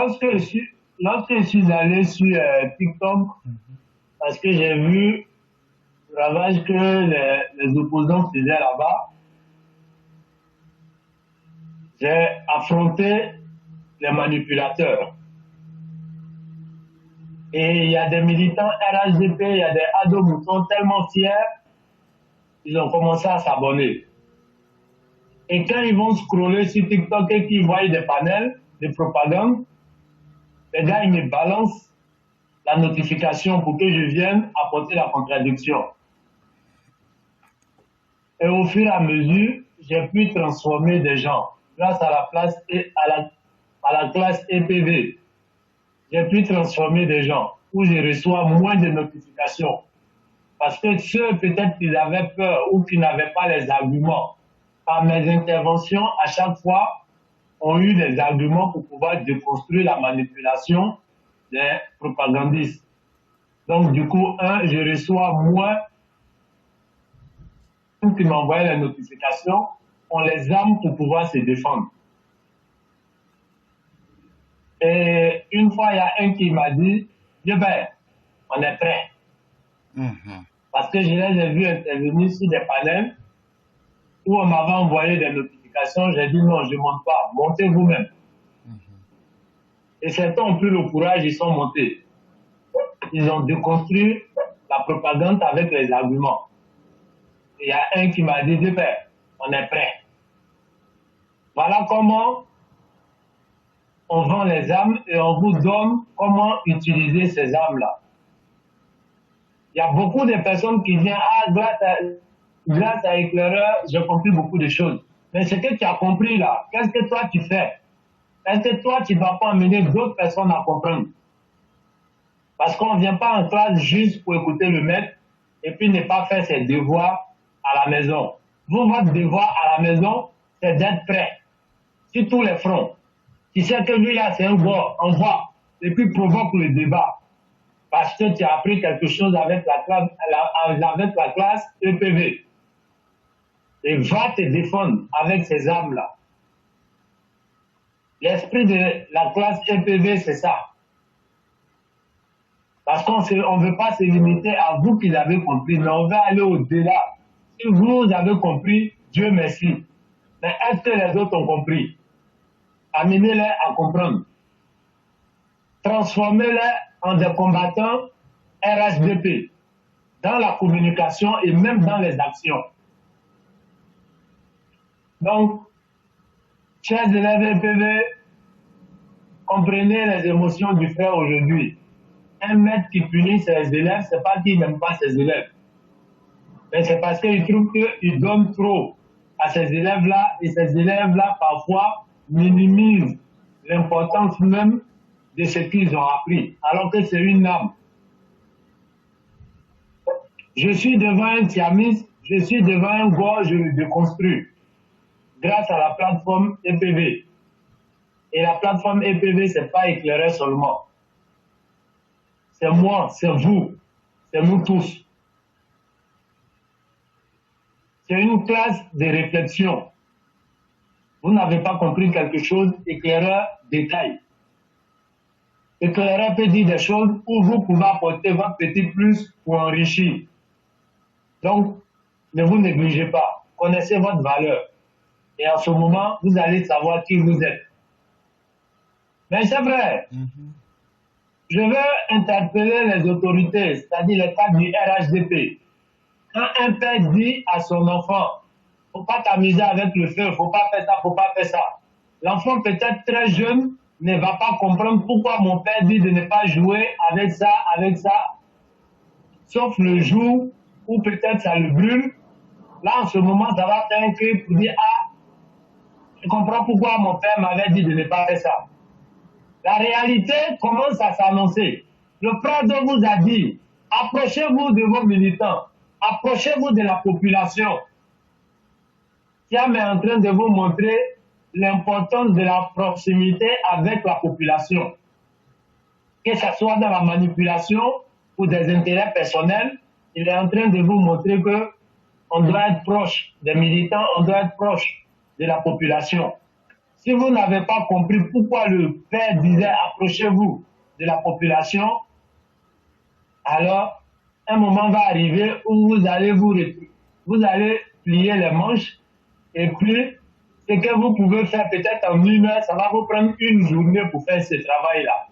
Lorsque je suis, lorsque je suis allé sur TikTok, parce que j'ai vu le ravage que les opposants faisaient là-bas, j'ai affronté les manipulateurs. Et il y a des militants RHDP, il y a des ados moutons tellement fiers, ils ont commencé à s'abonner. Et quand ils vont scroller sur TikTok et qu'ils voient des panels de propagande, les gars, ils me balancent la notification pour que je vienne apporter la contradiction. Et au fur et à mesure, j'ai pu transformer des gens grâce à la place et à la classe EPV. J'ai pu transformer des gens où je reçois moins de notifications. Parce que ceux peut-être qui avaient peur ou qui n'avaient pas les arguments, par mes interventions, à chaque fois, ont eu des arguments pour pouvoir déconstruire la manipulation des propagandistes. Donc, du coup, je reçois moins qui m'envoient les notifications, on les arme pour pouvoir se défendre. Et une fois, il y a un qui m'a dit, ben, on est prêt. Parce que je les ai vus intervenir sur des panels où on m'avait envoyé des notifications. J'ai dit non, je ne monte pas, montez vous-même. Et certains ont pris le courage, ils sont montés. Ils ont déconstruit la propagande avec les arguments. Et il y a un qui m'a dit, ben, on est prêt. Voilà comment on vend les armes et on vous donne comment utiliser ces armes-là. Il y a beaucoup de personnes qui viennent, grâce à Éclaireur, j'ai compris beaucoup de choses. Mais ce que tu as compris là, qu'est-ce que toi tu fais? Est-ce que toi tu ne vas pas amener d'autres personnes à comprendre? Parce qu'on ne vient pas en classe juste pour écouter le maître et puis ne pas faire ses devoirs à la maison. Vous, votre devoir à la maison, c'est d'être prêt sur tous les fronts. Tu sais que lui là, c'est un gars, on voit, et puis provoque le débat. Parce que tu as appris quelque chose avec la classe EPV. Et va te défendre avec ces armes-là. L'esprit de la classe EPV, c'est ça. Parce qu'on ne veut pas se limiter à vous qui l'avez compris, mais on veut aller au-delà. Si vous avez compris, Dieu merci. Mais est-ce que les autres ont compris? Amenez-les à comprendre. Transformez-les en des combattants RHDP dans la communication et même dans les actions. Donc, chers élèves EPV, comprenez les émotions du frère aujourd'hui. Un maître qui punit ses élèves, ce n'est pas qu'il n'aime pas ses élèves. Mais c'est parce qu'il trouve qu'il donne trop à ces élèves-là et ces élèves-là, parfois, minimisent l'importance même de ce qu'ils ont appris, alors que c'est une âme. Je suis devant un tiamiste, je suis devant un gars, je le déconstruis grâce à la plateforme EPV. Et la plateforme EPV, ce n'est pas éclairé seulement. C'est moi, c'est vous, c'est nous tous. C'est une classe de réflexion. Vous n'avez pas compris quelque chose, éclaireur détaille. Éclaireur peut dire des choses où vous pouvez apporter votre petit plus pour enrichir. Donc, ne vous négligez pas. Connaissez votre valeur. Et en ce moment, vous allez savoir qui vous êtes. Mais c'est vrai. Je veux interpeller les autorités, c'est-à-dire les cadres du RHDP. Quand un père dit à son enfant, faut pas t'amuser avec le feu, faut pas faire ça, faut pas faire ça. L'enfant peut-être très jeune ne va pas comprendre pourquoi mon père dit de ne pas jouer avec ça, sauf le jour où peut-être ça le brûle. Là, en ce moment, ça va faire un cri pour dire, ah, je comprends pourquoi mon père m'avait dit de ne pas faire ça. La réalité commence à s'annoncer. Le président vous a dit, approchez-vous de vos militants, approchez-vous de la population. Siam est en train de vous montrer l'importance de la proximité avec la population. Que ce soit dans la manipulation ou des intérêts personnels, il est en train de vous montrer qu'on doit être proche des militants, on doit être proche de la population. Si vous n'avez pas compris pourquoi le Père disait approchez-vous de la population, alors un moment va arriver où vous allez vous allez plier les manches et puis ce que vous pouvez faire peut-être en 1 heure, ça va vous prendre 1 journée pour faire ce travail-là.